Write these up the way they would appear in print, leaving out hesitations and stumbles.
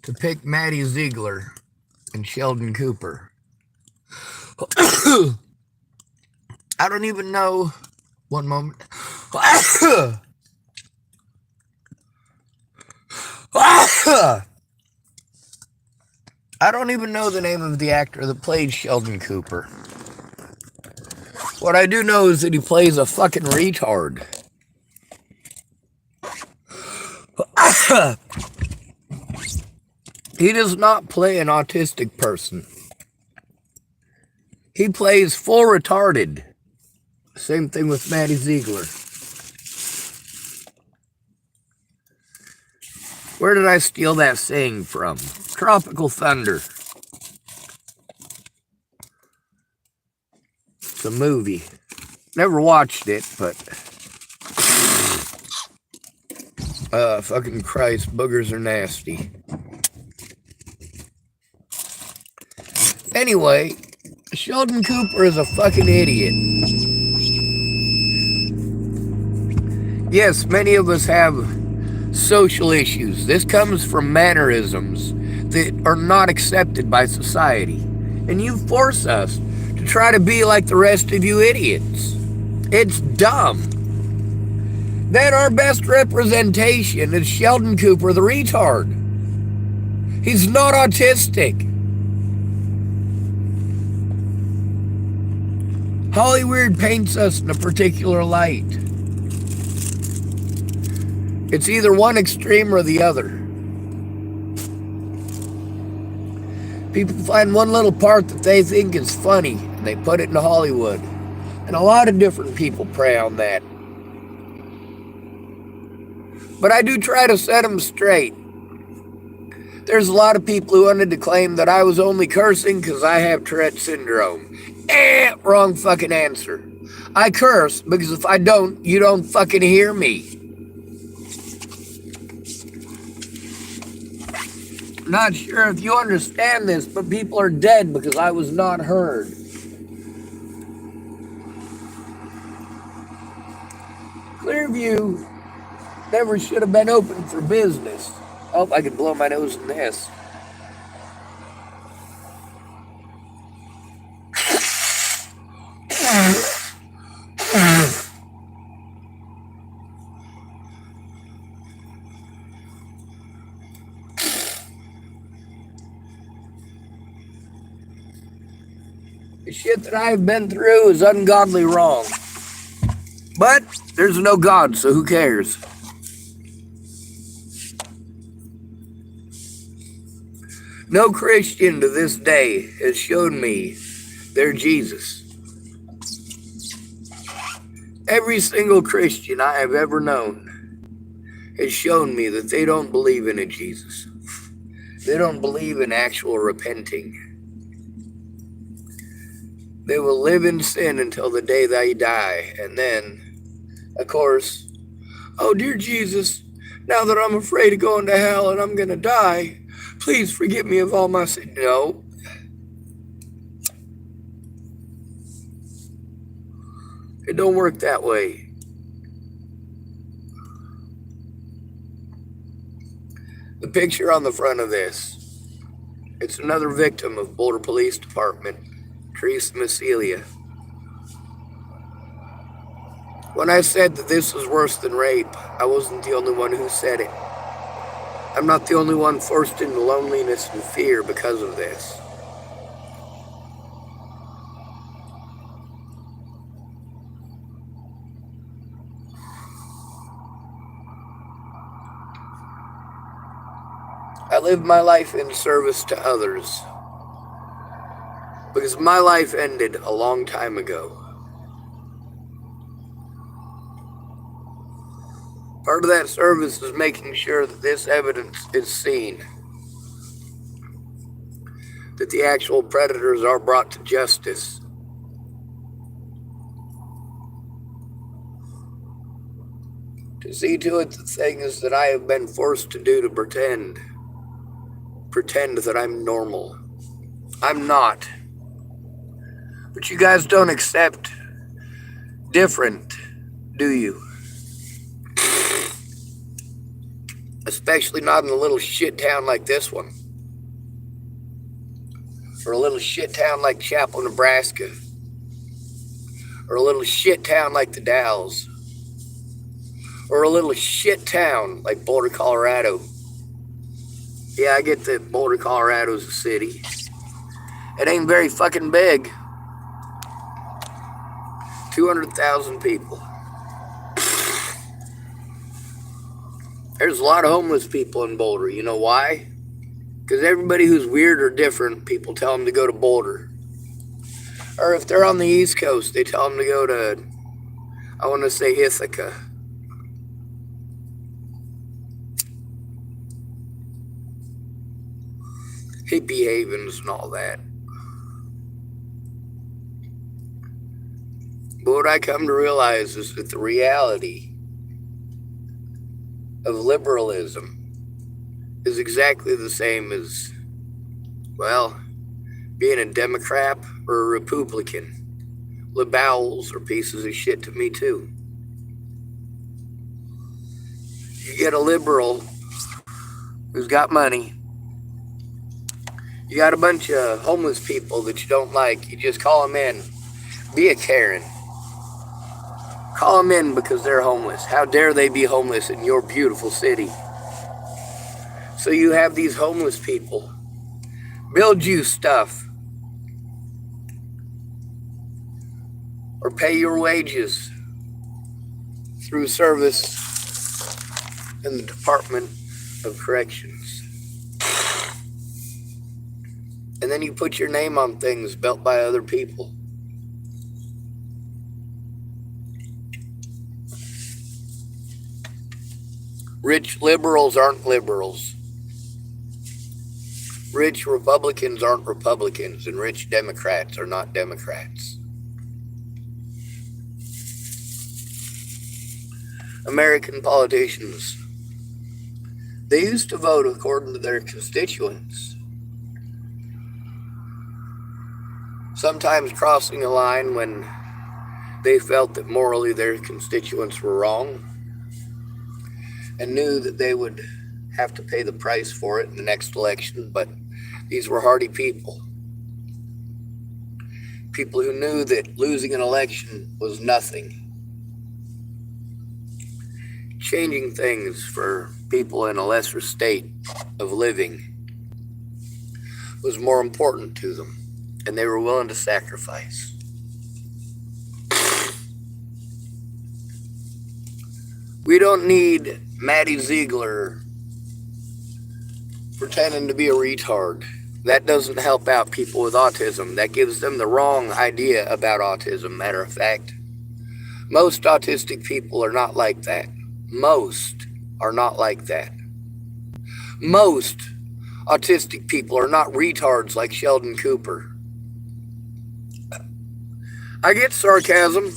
to pick Maddie Ziegler and Sheldon Cooper. I don't even know. One moment. I don't even know the name of the actor that plays Sheldon Cooper. What I do know is that he plays a fucking retard. He does not play an autistic person. He plays full retarded. Same thing with Maddie Ziegler. Where did I steal that saying from? Tropical Thunder. It's a movie. Never watched it, but... fucking Christ, boogers are nasty. Anyway, Sheldon Cooper is a fucking idiot. Yes, many of us have social issues. This comes from mannerisms that are not accepted by society. And you force us to try to be like the rest of you idiots. It's dumb. Then our best representation is Sheldon Cooper, the retard. He's not autistic. Hollywood paints us in a particular light. It's either one extreme or the other. People find one little part that they think is funny, and they put it in Hollywood. And a lot of different people prey on that. But I do try to set them straight. There's a lot of people who wanted to claim that I was only cursing because I have Tourette syndrome. Wrong fucking answer. I curse because if I don't, you don't fucking hear me. Not sure if you understand this, but people are dead because I was not heard. Clearview never should have been open for business. Oh, I could blow my nose in this. The shit that I've been through is ungodly wrong. But there's no God, so who cares? No Christian to this day has shown me their Jesus. Every single Christian I have ever known has shown me that they don't believe in a Jesus. They don't believe in actual repenting. They will live in sin until the day they die. And then, of course, oh dear Jesus, now that I'm afraid of going to hell and I'm going to die, please forgive me of all my sin. No. It don't work that way. The picture on the front of this, it's another victim of Boulder Police Department, Teresa Macelia. When I said that this was worse than rape, I wasn't the only one who said it. I'm not the only one forced into loneliness and fear because of this. I live my life in service to others because my life ended a long time ago. Part of that service is making sure that this evidence is seen, that the actual predators are brought to justice. To see to it the things that I have been forced to do to pretend that I'm normal. I'm not. But you guys don't accept different, do you? Especially not in a little shit town like this one. or a little shit town like Chapel, Nebraska, or a little shit town like the Dalles, or a little shit town like Boulder, Colorado. Yeah, I get that Boulder, Colorado is a city. It ain't very fucking big. 200,000 people. There's a lot of homeless people in Boulder. You know why? Because everybody who's weird or different, people tell them to go to Boulder. Or if they're on the East Coast, they tell them to go to, I want to say Ithaca. Hippie havens and all that. But what I come to realize is that the reality of liberalism is exactly the same as, well, being a Democrat or a Republican. Liberals are pieces of shit to me too. You get a liberal who's got money. You got a bunch of homeless people that you don't like. You just call them in. Be a Karen. Call them in because they're homeless. How dare they be homeless in your beautiful city? So you have these homeless people build you stuff or pay your wages through service in the Department of Corrections. And then you put your name on things built by other people. Rich liberals aren't liberals. Rich Republicans aren't Republicans, and rich Democrats are not Democrats. American politicians, they used to vote according to their constituents, sometimes crossing a line when they felt that morally their constituents were wrong and knew that they would have to pay the price for it in the next election, but these were hardy people. People who knew that losing an election was nothing. Changing things for people in a lesser state of living was more important to them, and they were willing to sacrifice. We don't need Maddie Ziegler pretending to be a retard. That doesn't help out people with autism. That gives them the wrong idea about autism. Matter of fact, most autistic people are not like that. Most are not like that. Most autistic people are not retards like Sheldon Cooper. I get sarcasm,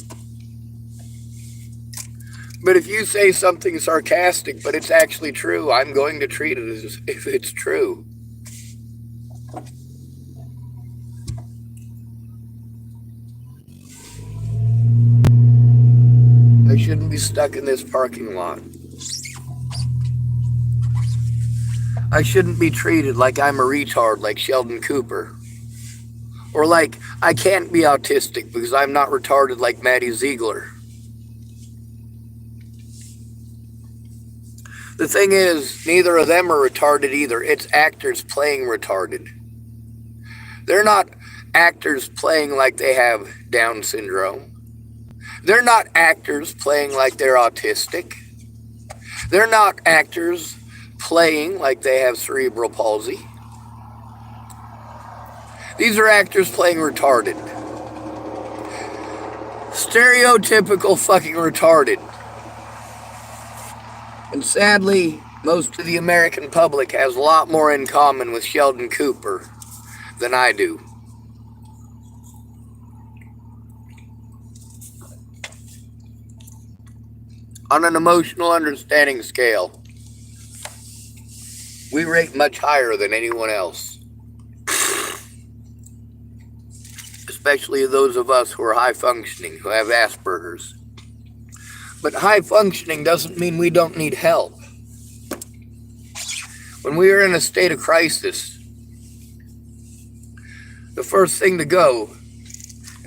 but if you say something sarcastic but it's actually true, I'm going to treat it as if it's true. I shouldn't be stuck in this parking lot. I shouldn't be treated like I'm a retard like Sheldon Cooper. Or like I can't be autistic because I'm not retarded like Maddie Ziegler. The thing is, neither of them are retarded either. It's actors playing retarded. They're not actors playing like they have Down syndrome. They're not actors playing like they're autistic. They're not actors playing like they have cerebral palsy. These are actors playing retarded. Stereotypical fucking retarded. And sadly, most of the American public has a lot more in common with Sheldon Cooper than I do. On an emotional understanding scale, we rate much higher than anyone else. Especially those of us who are high functioning, who have Asperger's. But high functioning doesn't mean we don't need help. When we are in a state of crisis, the first thing to go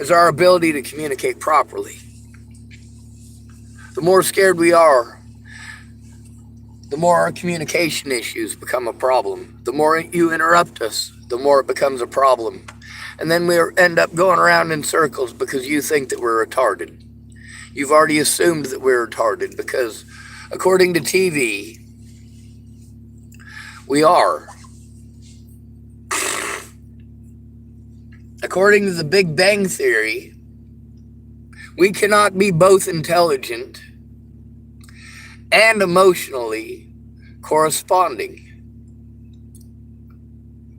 is our ability to communicate properly. The more scared we are, the more our communication issues become a problem. The more you interrupt us, the more it becomes a problem. And then we end up going around in circles because you think that we're retarded. You've already assumed that we're retarded because, according to TV, we are. According to the Big Bang Theory, we cannot be both intelligent and emotionally corresponding.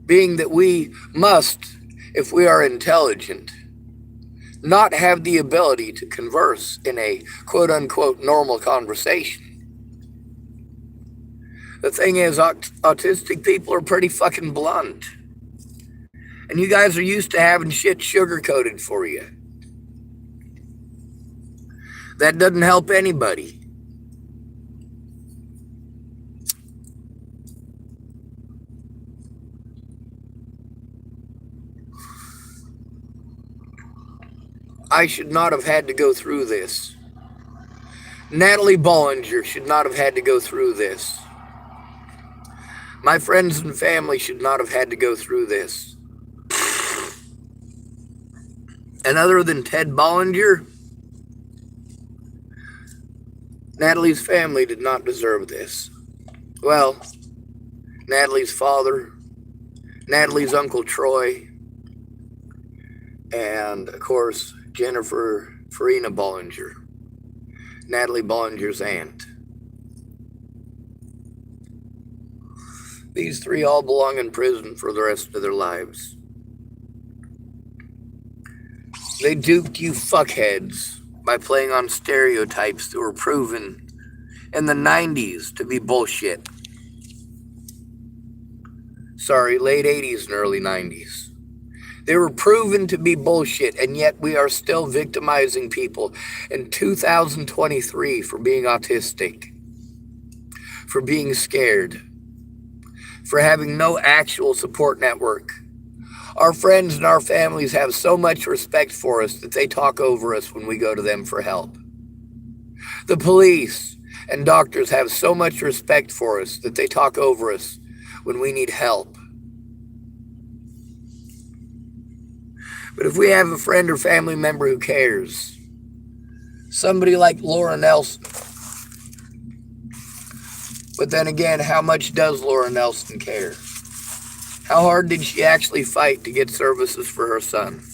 Being that we must, if we are intelligent, not have the ability to converse in a quote-unquote normal conversation. The thing is, autistic people are pretty fucking blunt. And you guys are used to having shit sugar-coated for you. That doesn't help anybody. I should not have had to go through this. Natalie Bollinger should not have had to go through this. My friends and family should not have had to go through this. And other than Ted Bollinger, Natalie's family did not deserve this. Well, Natalie's father, Natalie's Uncle Troy, and, of course, Jennifer Farina Bollinger, Natalie Bollinger's aunt. These three all belong in prison for the rest of their lives. They duped you fuckheads by playing on stereotypes that were proven in the 90s to be bullshit. Sorry, late 80s and early 90s. They were proven to be bullshit, and yet we are still victimizing people in 2023 for being autistic, for being scared, for having no actual support network. Our friends and our families have so much respect for us that they talk over us when we go to them for help. The police and doctors have so much respect for us that they talk over us when we need help. But if we have a friend or family member who cares, somebody like Laura Nelson, but then again, how much does Laura Nelson care? How hard did she actually fight to get services for her son?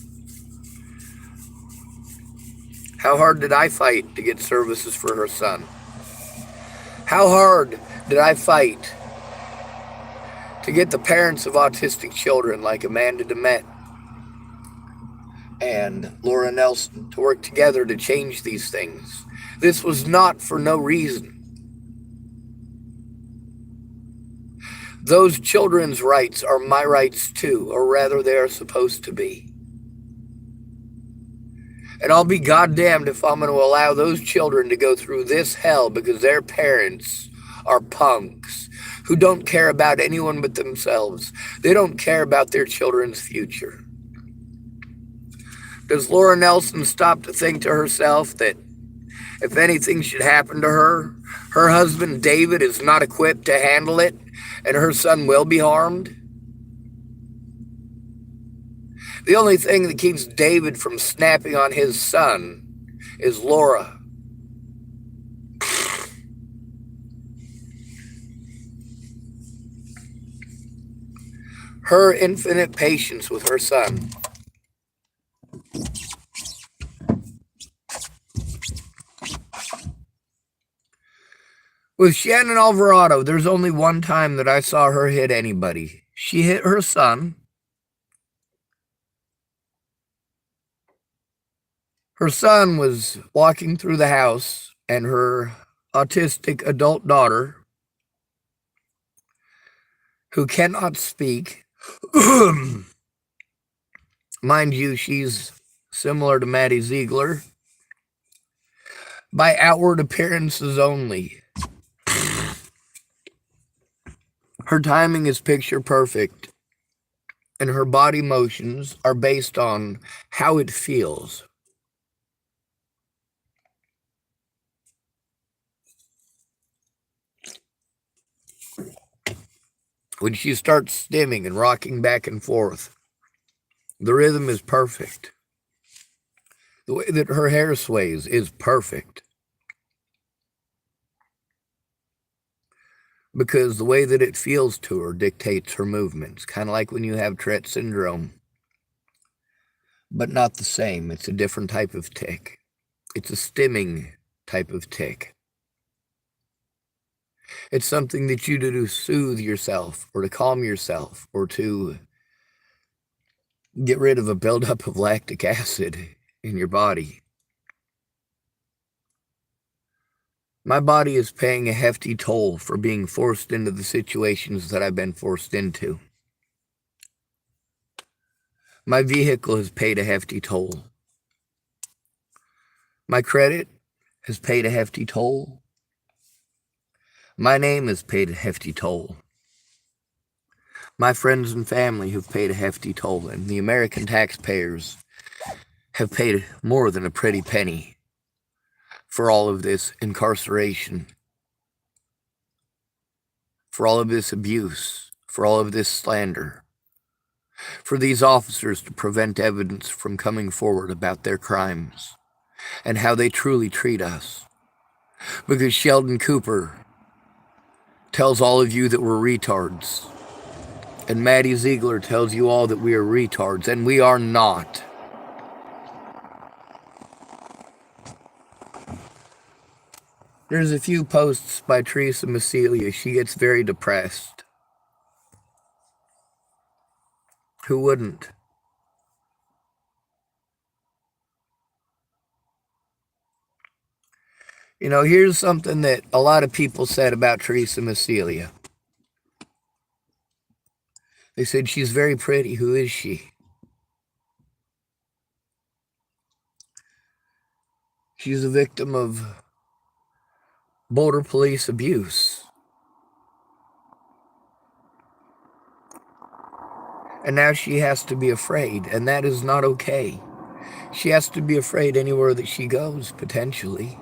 How hard did I fight to get services for her son? How hard did I fight to get the parents of autistic children like Amanda DeMette and Laura Nelson to work together to change these things? This was not for no reason. Those children's rights are my rights too, or rather they are supposed to be. And I'll be goddamned if I'm going to allow those children to go through this hell because their parents are punks who don't care about anyone but themselves. They don't care about their children's future. Does Laura Nelson stop to think to herself that if anything should happen to her, her husband David is not equipped to handle it, and her son will be harmed? The only thing that keeps David from snapping on his son is Laura. Her infinite patience with her son. With Shannon Alvarado, there's only one time that I saw her hit anybody. She hit her son. Her son was walking through the house, and her autistic adult daughter, who cannot speak, mind you, she's similar to Maddie Ziegler, by outward appearances only. Her timing is picture perfect. and her body motions are based on how it feels. When she starts stimming and rocking back and forth, the rhythm is perfect. The way that her hair sways is perfect. Because the way that it feels to her dictates her movements, kind of like when you have Tourette syndrome. But not the same. It's a different type of tic. It's a stimming type of tic. It's something that you do to soothe yourself or to calm yourself or to get rid of a buildup of lactic acid in your body. My body is paying a hefty toll for being forced into the situations that I've been forced into. My vehicle has paid a hefty toll. My credit has paid a hefty toll. My name has paid a hefty toll. My friends and family have paid a hefty toll, and the American taxpayers have paid more than a pretty penny for all of this incarceration, for all of this abuse, for all of this slander, for these officers to prevent evidence from coming forward about their crimes and how they truly treat us. Because Sheldon Cooper tells all of you that we're retards, and Maddie Ziegler tells you all that we are retards, and we are not. There's a few posts by Teresa Massilia. She gets very depressed. Who wouldn't? You know, here's something that a lot of people said about Teresa Massilia. They said she's very pretty. Who is she? She's a victim of border police abuse. And now she has to be afraid, and that is not okay. She has to be afraid anywhere that she goes, potentially.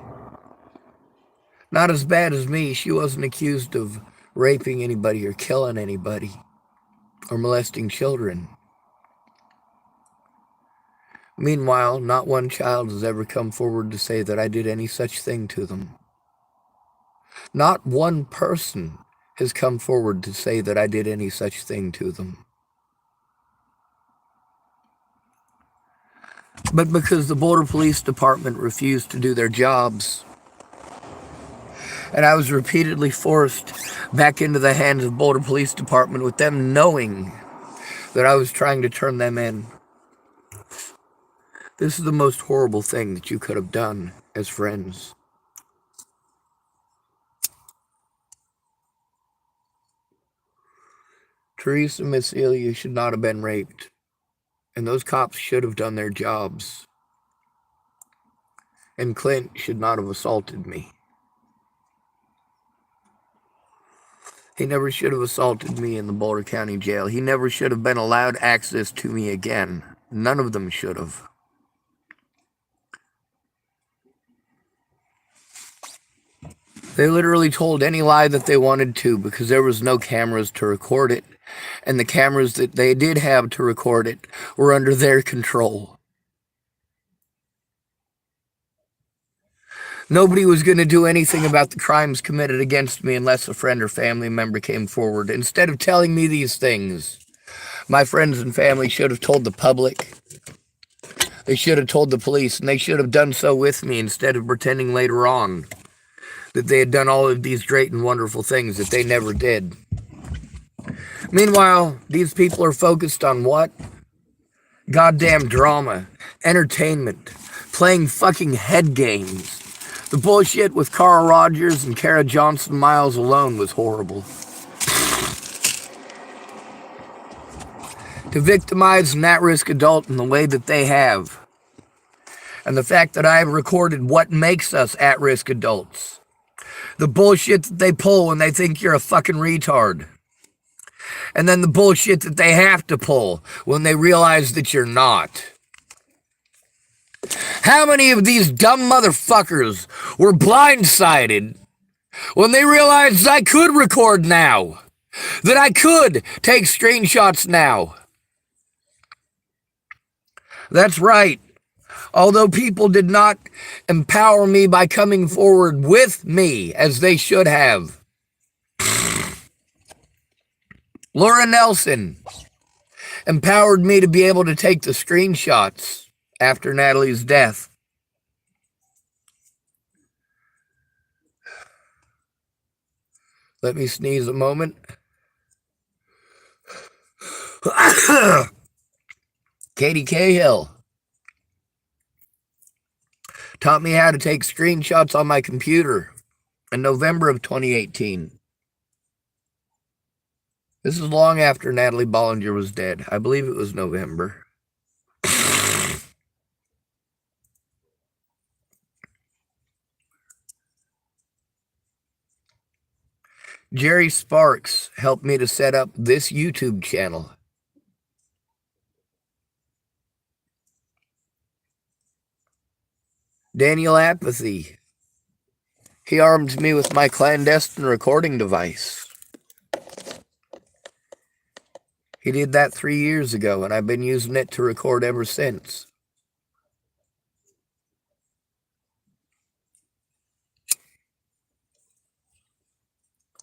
Not as bad as me. She wasn't accused of raping anybody or killing anybody or molesting children. Meanwhile, not one child has ever come forward to say that I did any such thing to them. Not one person has come forward to say that I did any such thing to them. But because the Border Police Department refused to do their jobs, and I was repeatedly forced back into the hands of Border Police Department with them knowing that I was trying to turn them in. This is the most horrible thing that you could have done as friends. Teresa Massilia should not have been raped, and those cops should have done their jobs. And Clint should not have assaulted me. He never should have assaulted me in the Boulder County Jail. He never should have been allowed access to me again. None of them should have. They literally told any lie that they wanted to because there was no cameras to record it. And the cameras that they did have to record it were under their control. Nobody was going to do anything about the crimes committed against me unless a friend or family member came forward. Instead of telling me these things, my friends and family should have told the public. They should have told the police, and they should have done so with me instead of pretending later on that they had done all of these great and wonderful things that they never did. Meanwhile, these people are focused on what? Goddamn drama, entertainment, playing fucking head games. The bullshit with Carl Rogers and Kara Johnson Miles alone was horrible. To victimize an at-risk adult in the way that they have, and the fact that I have recorded what makes us at-risk adults, the bullshit that they pull when they think you're a fucking retard, and then the bullshit that they have to pull when they realize that you're not. How many of these dumb motherfuckers were blindsided when they realized I could record now? That I could take screenshots now? That's right. Although people did not empower me by coming forward with me as they should have. Laura Nelson empowered me to be able to take the screenshots after Natalie's death. Let me sneeze a moment. Katie Cahill taught me how to take screenshots on my computer in November of 2018. This is long after Natalie Bollinger was dead. I believe it was November. Jerry Sparks helped me to set up this YouTube channel. Daniel Apathy. He armed me with my clandestine recording device. He did that 3 years ago, and I've been using it to record ever since.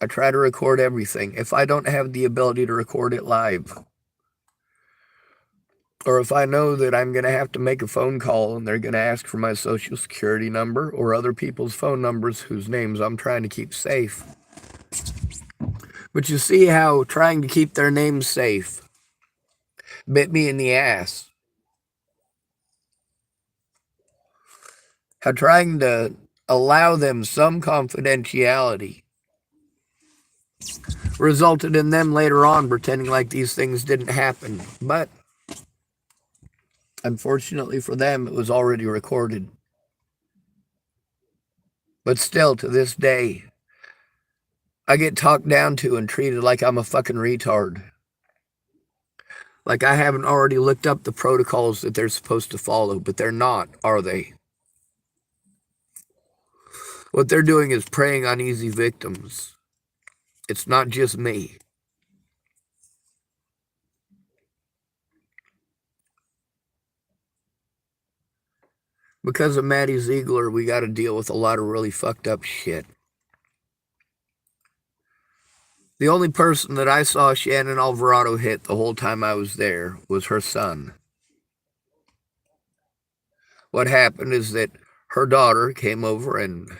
I try to record everything. If I don't have the ability to record it live, or if I know that I'm going to have to make a phone call and they're going to ask for my social security number or other people's phone numbers whose names I'm trying to keep safe. But you see how trying to keep their names safe bit me in the ass. How trying to allow them some confidentiality resulted in them later on pretending like these things didn't happen. But unfortunately for them, it was already recorded. But still, to this day, I get talked down to and treated like I'm a fucking retard. Like I haven't already looked up the protocols that they're supposed to follow, but they're not, are they? What they're doing is preying on easy victims. It's not just me. Because of Maddie Ziegler, we got to deal with a lot of really fucked up shit. The only person that I saw Shannon Alvarado hit the whole time I was there was her son. What happened is that her daughter came over and,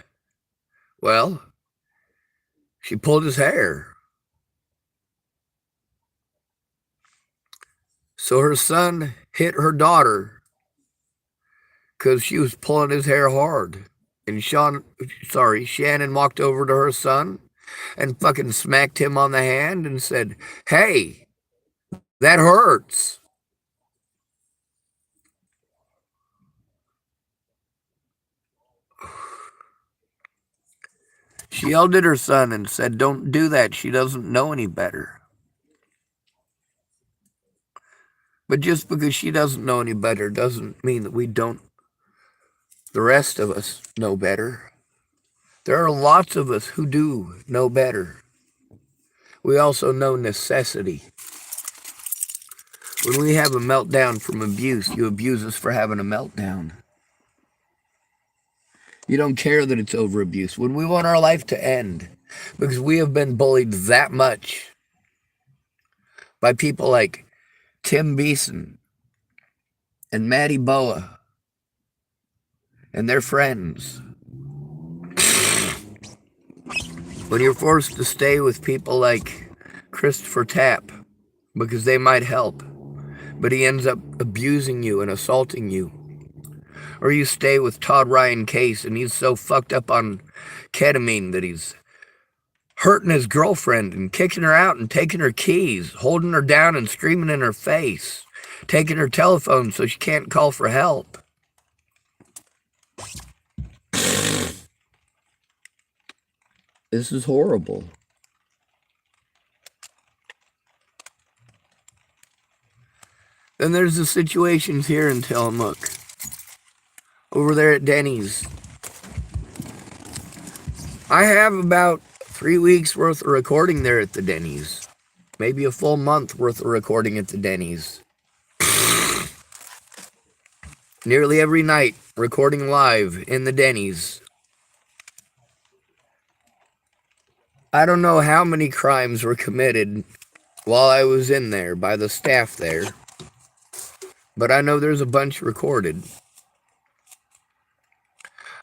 well, she pulled his hair. So her son hit her daughter because she was pulling his hair hard. And Shannon walked over to her son and fucking smacked him on the hand and said, "Hey, that hurts." She yelled at her son and said, "Don't do that. She doesn't know any better." But just because she doesn't know any better doesn't mean that we don't, the rest of us, know better. There are lots of us who do know better. We also know necessity. When we have a meltdown from abuse, you abuse us for having a meltdown. You don't care that it's over abuse. When we want our life to end, because we have been bullied that much by people like Tim Beeson and Maddie Boa and their friends. When you're forced to stay with people like Christopher Tapp because they might help, but he ends up abusing you and assaulting you. Or you stay with Todd Ryan Case and he's so fucked up on ketamine that he's hurting his girlfriend and kicking her out and taking her keys, holding her down and screaming in her face, taking her telephone so she can't call for help. This is horrible. Then there's the situations here in Tillamook. Over there at Denny's. I have about 3 weeks worth of recording there at the Denny's. Maybe a full month worth of recording at the Denny's. Nearly every night, recording live in the Denny's. I don't know how many crimes were committed while I was in there by the staff there, but I know there's a bunch recorded.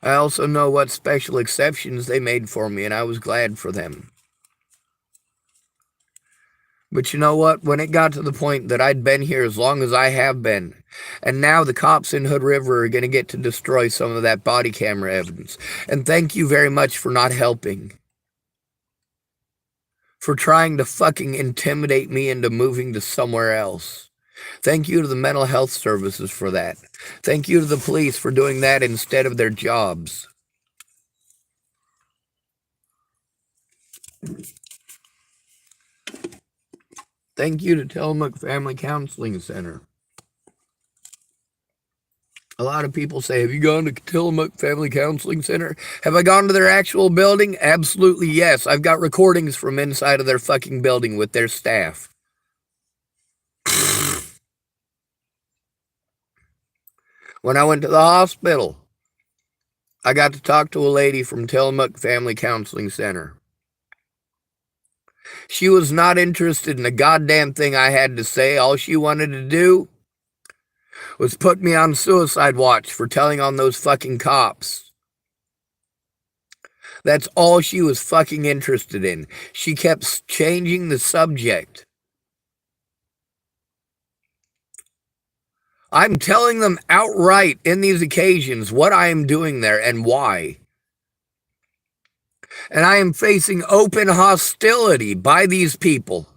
I also know what special exceptions they made for me, and I was glad for them. But you know what? When it got to the point that I'd been here as long as I have been, and now the cops in Hood River are going to get to destroy some of that body camera evidence. And thank you very much for not helping. For trying to fucking intimidate me into moving to somewhere else. Thank you to the mental health services for that. Thank you to the police for doing that instead of their jobs. Thank you to Tillamook Family Counseling Center. A lot of people say, have you gone to Tillamook Family Counseling Center? Have I gone to their actual building? Absolutely yes. I've got recordings from inside of their fucking building with their staff. When I went to the hospital, I got to talk to a lady from Tillamook Family Counseling Center. She was not interested in a goddamn thing I had to say. All she wanted to do was put me on suicide watch for telling on those fucking cops. That's all she was fucking interested in. She kept changing the subject. I'm telling them outright in these occasions what I am doing there and why. And I am facing open hostility by these people.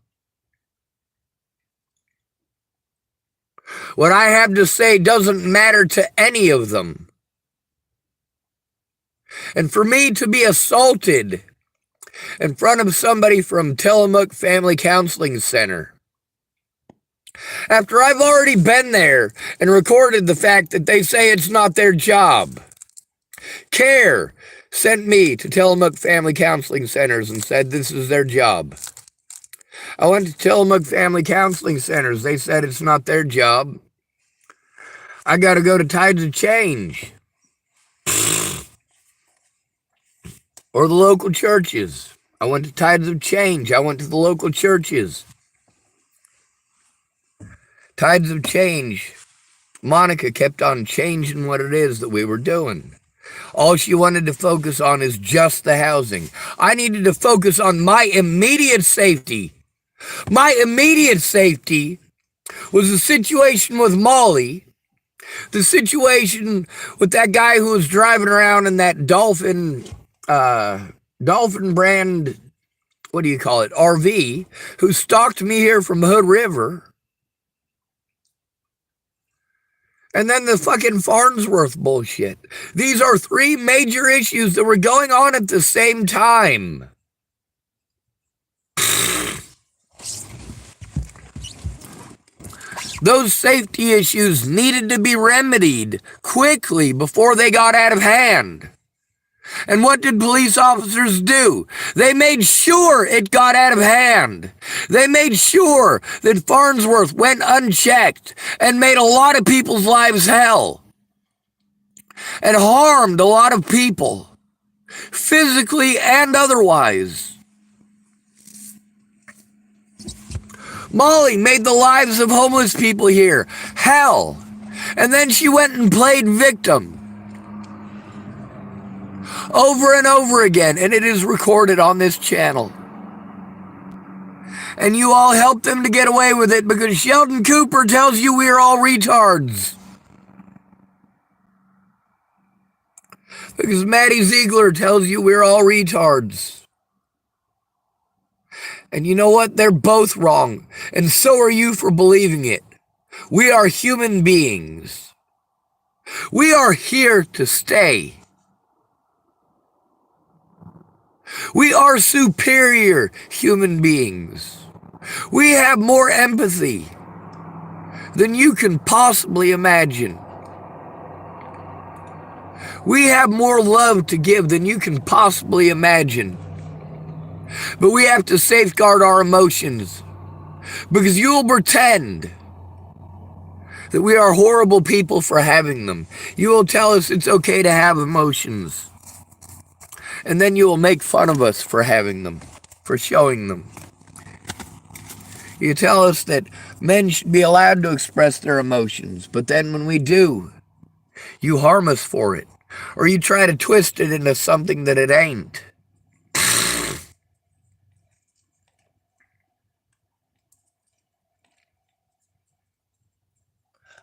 What I have to say doesn't matter to any of them. And for me to be assaulted in front of somebody from Tillamook Family Counseling Center, after I've already been there and recorded the fact that they say it's not their job. CARE sent me to Tillamook Family Counseling Centers and said this is their job. I went to Tillamook Family Counseling Centers. They said it's not their job. I got to go to Tides of Change. Or the local churches. I went to Tides of Change. I went to the local churches. Tides of Change. Monica kept on changing what it is that we were doing. All she wanted to focus on is just the housing. I needed to focus on my immediate safety. My immediate safety was the situation with Molly, the situation with that guy who was driving around in that Dolphin brand, what do you call it, RV, who stalked me here from Hood River. And then the fucking Farnsworth bullshit. These are three major issues that were going on at the same time. Those safety issues needed to be remedied quickly before they got out of hand. And what did police officers do? They made sure it got out of hand. They made sure that Farnsworth went unchecked and made a lot of people's lives hell. And harmed a lot of people, physically and otherwise. Molly made the lives of homeless people here hell. And then she went and played victim. Over and over again, and it is recorded on this channel. And you all help them to get away with it because Sheldon Cooper tells you we're all retards. Because Maddie Ziegler tells you we're all retards. And you know what? They're both wrong. And so are you for believing it. We are human beings. We are here to stay. We are superior human beings. We have more empathy than you can possibly imagine. We have more love to give than you can possibly imagine. But we have to safeguard our emotions, because you'll pretend that we are horrible people for having them. You will tell us it's okay to have emotions. And then you will make fun of us for having them, for showing them. You tell us that men should be allowed to express their emotions, but then when we do, you harm us for it. Or you try to twist it into something that it ain't.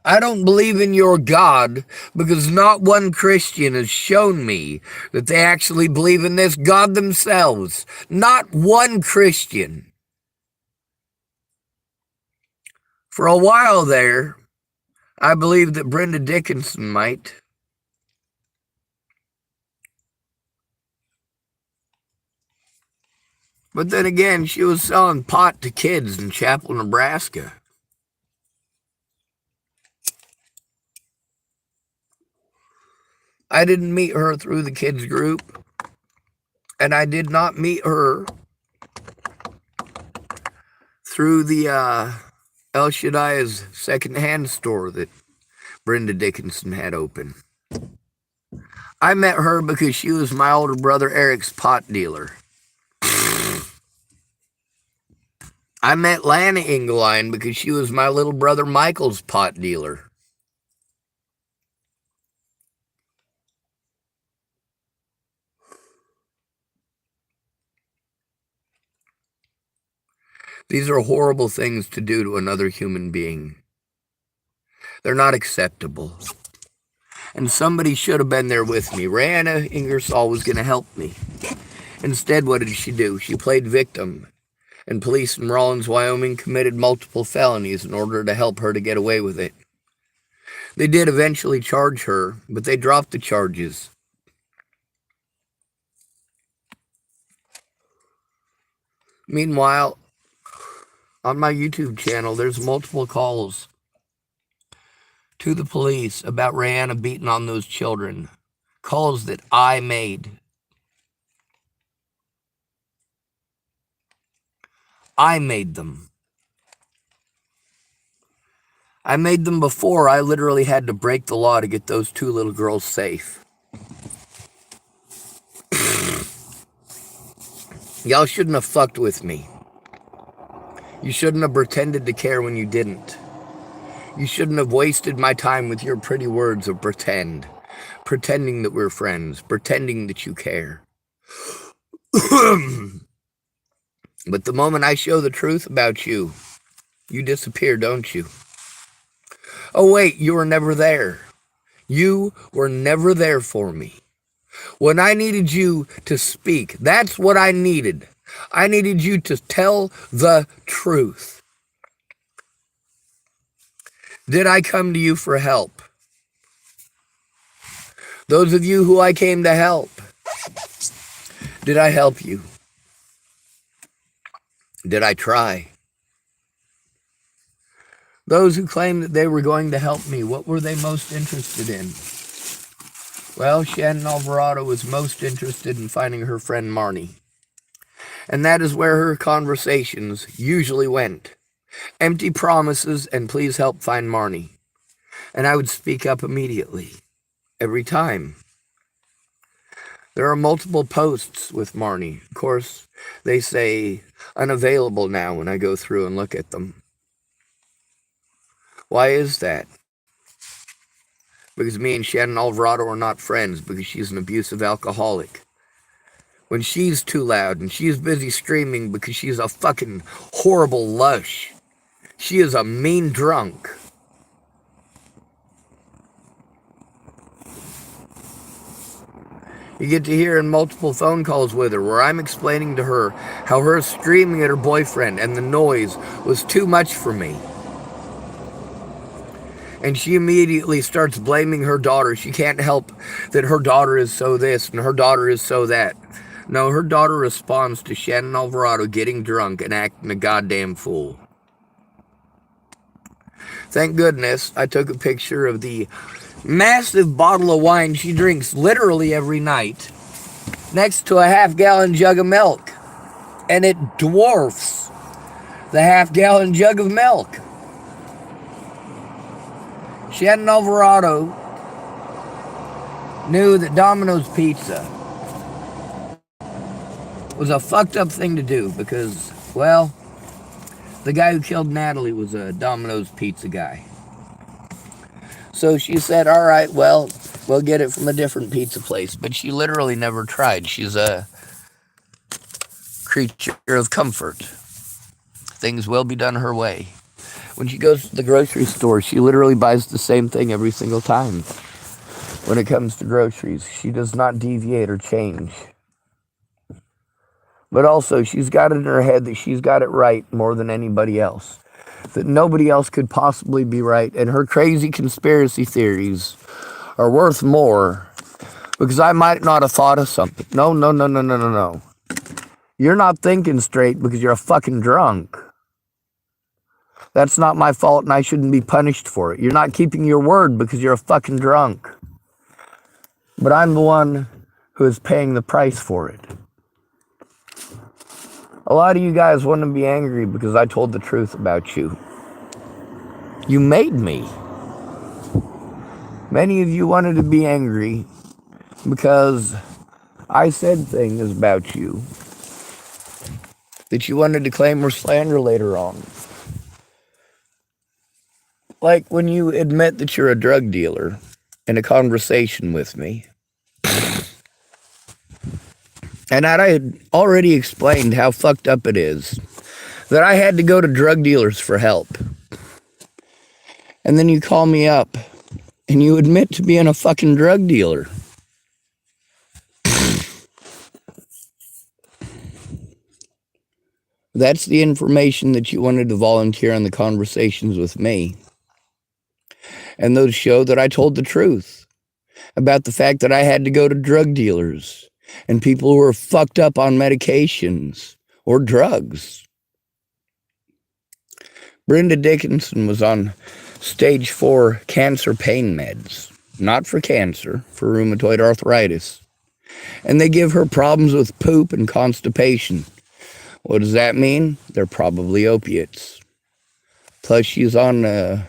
I don't believe in your God because not one Christian has shown me that they actually believe in this God themselves. Not one Christian. For a while there, I believed that Brenda Dickinson might. But then again, she was selling pot to kids in Chapel, Nebraska. I didn't meet her through the kids group, and I did not meet her through the El Shaddai's secondhand store that Brenda Dickinson had open. I met her because she was my older brother Eric's pot dealer. I met Lana Engeline because she was my little brother Michael's pot dealer. These are horrible things to do to another human being. They're not acceptable. And somebody should have been there with me. Rihanna Ingersoll was going to help me. Instead, what did she do? She played victim. And police in Rawlins, Wyoming committed multiple felonies in order to help her to get away with it. They did eventually charge her, but they dropped the charges. Meanwhile, on my YouTube channel, there's multiple calls to the police about Rihanna beating on those children. Calls that I made. I made them. I made them before I literally had to break the law to get those two little girls safe. Y'all shouldn't have fucked with me. You shouldn't have pretended to care when you didn't. You shouldn't have wasted my time with your pretty words of pretend. Pretending that we're friends. Pretending that you care. But the moment I show the truth about you, you disappear, don't you? Oh wait, you were never there. You were never there for me. When I needed you to speak, that's what I needed. I needed you to tell the truth. Did I come to you for help? Those of you who I came to help, did I help you? Did I try? Those who claimed that they were going to help me, what were they most interested in? Well, Shannon Alvarado was most interested in finding her friend Marnie. And that is where her conversations usually went. Empty promises and please help find Marnie. And I would speak up immediately. Every time. There are multiple posts with Marnie. Of course, they say unavailable now when I go through and look at them. Why is that? Because me and Shannon Alvarado are not friends, because she's an abusive alcoholic. When she's too loud and she's busy screaming because she's a fucking horrible lush. She is a mean drunk. You get to hear in multiple phone calls with her where I'm explaining to her how her screaming at her boyfriend and the noise was too much for me. And she immediately starts blaming her daughter. She can't help that her daughter is so this and her daughter is so that. No, her daughter responds to Shannon Alvarado getting drunk and acting a goddamn fool. Thank goodness I took a picture of the massive bottle of wine she drinks literally every night next to a half-gallon jug of milk. And it dwarfs the half-gallon jug of milk. She had an Alvarado, knew that Domino's Pizza was a fucked up thing to do because, well, the guy who killed Natalie was a Domino's Pizza guy. So she said, all right, well, we'll get it from a different pizza place. But she literally never tried. She's a creature of comfort. Things will be done her way. When she goes to the grocery store, she literally buys the same thing every single time. When it comes to groceries, she does not deviate or change. But also, she's got it in her head that she's got it right more than anybody else. That nobody else could possibly be right. And her crazy conspiracy theories are worth more because I might not have thought of something. No. You're not thinking straight because you're a fucking drunk. That's not my fault and I shouldn't be punished for it. You're not keeping your word because you're a fucking drunk. But I'm the one who is paying the price for it. A lot of you guys want to be angry because I told the truth about you. You made me. Many of you wanted to be angry because I said things about you that you wanted to claim were slander later on. Like when you admit that you're a drug dealer in a conversation with me. And I had already explained how fucked up it is that I had to go to drug dealers for help. And then you call me up and you admit to being a fucking drug dealer. That's the information that you wanted to volunteer on the conversations with me. And those show that I told the truth about the fact that I had to go to drug dealers and people who were fucked up on medications or drugs. Brenda Dickinson was on stage 4 cancer pain meds, not for cancer, for rheumatoid arthritis. And they give her problems with poop and constipation. What does that mean? They're probably opiates. Plus she's on a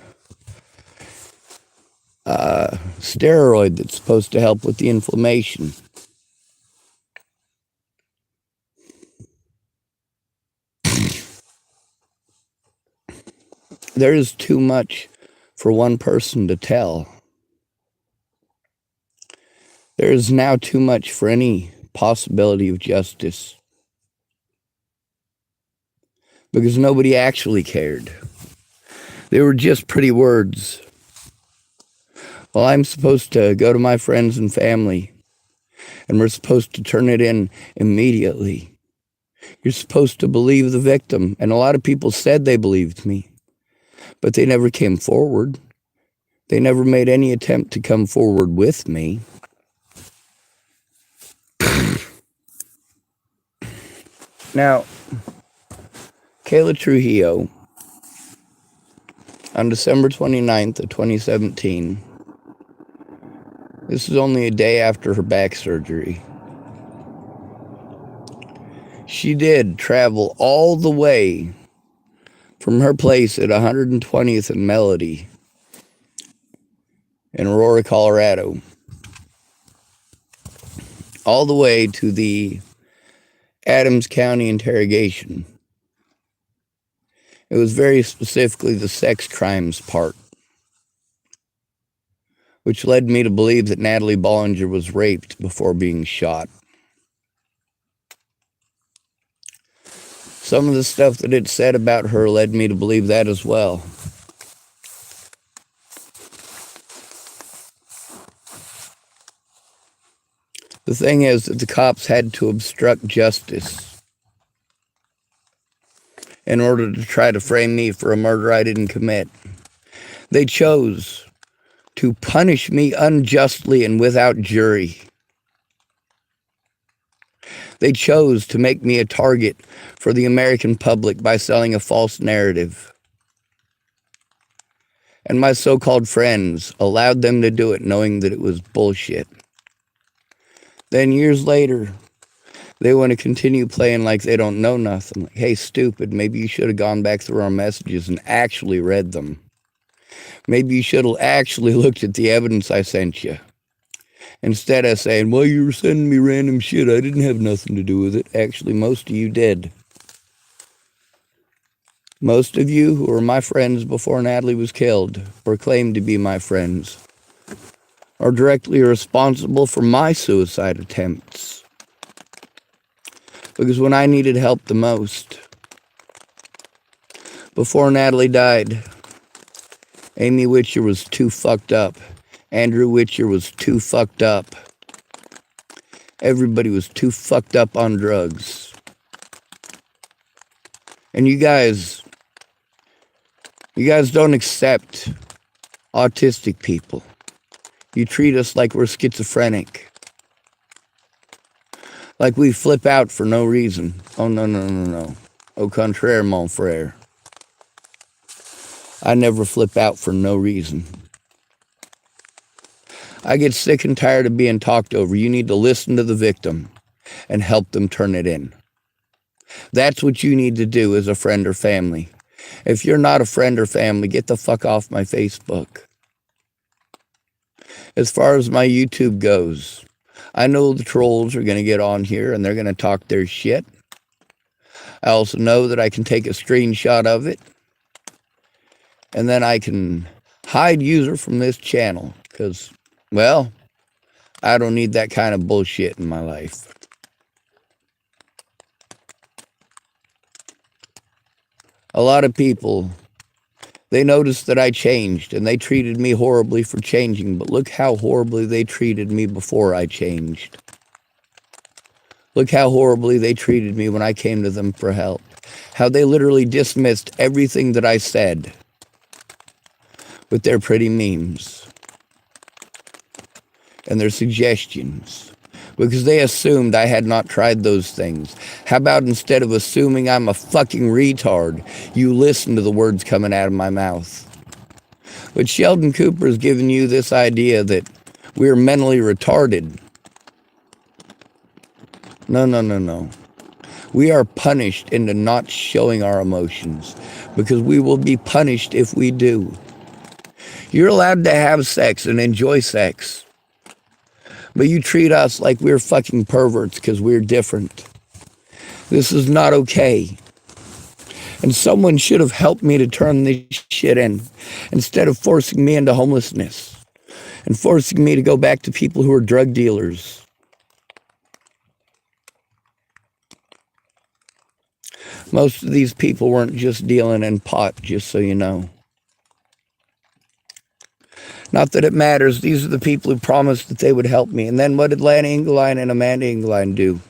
steroid that's supposed to help with the inflammation. There is too much for one person to tell. There is now too much for any possibility of justice. Because nobody actually cared. They were just pretty words. Well, I'm supposed to go to my friends and family, and we're supposed to turn it in immediately. You're supposed to believe the victim, and a lot of people said they believed me, but they never came forward. They never made any attempt to come forward with me. Now, Kayla Trujillo, on December 29th of 2017, this is only a day after her back surgery, she did travel all the way from her place at 120th and Melody in Aurora, Colorado, all the way to the Adams County interrogation. It was very specifically the sex crimes part, which led me to believe that Natalie Bollinger was raped before being shot. Some of the stuff that it said about her led me to believe that as well. The thing is that the cops had to obstruct justice in order to try to frame me for a murder I didn't commit. They chose to punish me unjustly and without jury. They chose to make me a target for the American public by selling a false narrative. And my so-called friends allowed them to do it knowing that it was bullshit. Then years later, they want to continue playing like they don't know nothing. Like, hey, stupid, maybe you should have gone back through our messages and actually read them. Maybe you should have actually looked at the evidence I sent you. Instead of saying, well, you were sending me random shit. I didn't have nothing to do with it. Actually, most of you did. Most of you who were my friends before Natalie was killed, or claimed to be my friends, are directly responsible for my suicide attempts. Because when I needed help the most, before Natalie died, Amy Witcher was too fucked up. Andrew Witcher was too fucked up. Everybody was too fucked up on drugs. And you guys don't accept autistic people. You treat us like we're schizophrenic. Like we flip out for no reason. Oh, no. Au contraire, mon frère. I never flip out for no reason. I get sick and tired of being talked over. You need to listen to the victim and help them turn it in. That's what you need to do as a friend or family. If you're not a friend or family, get the fuck off my Facebook. As far as my YouTube goes, I know the trolls are going to get on here and they're going to talk their shit. I also know that I can take a screenshot of it and then I can hide user from this channel because, well, I don't need that kind of bullshit in my life. A lot of people, they noticed that I changed and they treated me horribly for changing, but look how horribly they treated me before I changed. Look how horribly they treated me when I came to them for help. How they literally dismissed everything that I said with their pretty memes and their suggestions because they assumed I had not tried those things. How about instead of assuming I'm a fucking retard, you listen to the words coming out of my mouth? But Sheldon Cooper has given you this idea that we're mentally retarded. No. We are punished into not showing our emotions because we will be punished if we do. You're allowed to have sex and enjoy sex, but you treat us like we're fucking perverts because we're different. This is not okay. And someone should have helped me to turn this shit in instead of forcing me into homelessness and forcing me to go back to people who are drug dealers. Most of these people weren't just dealing in pot, just so you know. Not that it matters. These are the people who promised that they would help me. And then what did Lana Engeline and Amanda Engeline do?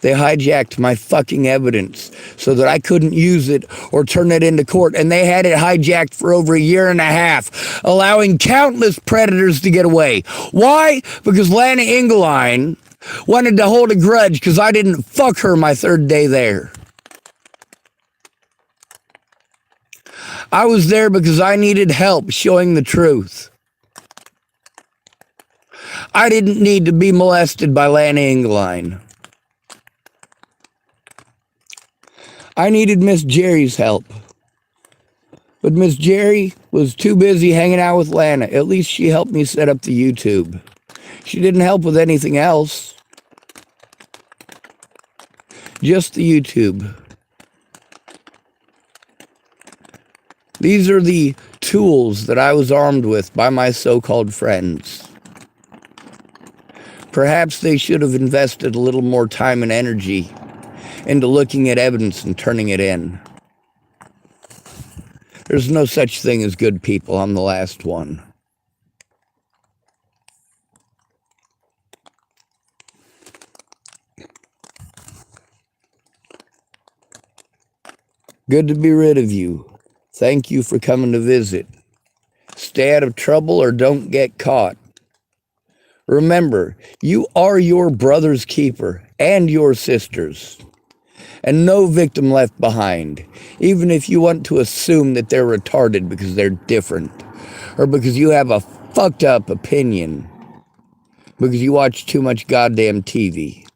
They hijacked my fucking evidence so that I couldn't use it or turn it into court. And they had it hijacked for over 1.5 years, allowing countless predators to get away. Why? Because Lana Engeline wanted to hold a grudge because I didn't fuck her my 3rd day there. I was there because I needed help showing the truth. I didn't need to be molested by Lana Engeline. I needed Miss Jerry's help. But Miss Jerry was too busy hanging out with Lana. At least she helped me set up the YouTube. She didn't help with anything else. Just the YouTube. These are the tools that I was armed with by my so-called friends. Perhaps they should have invested a little more time and energy into looking at evidence and turning it in. There's no such thing as good people. I'm the last one. Good to be rid of you. Thank you for coming to visit. Stay out of trouble or don't get caught. Remember, you are your brother's keeper and your sister's. and no victim left behind, even if you want to assume that they're retarded because they're different, or because you have a fucked up opinion, because you watch too much goddamn TV.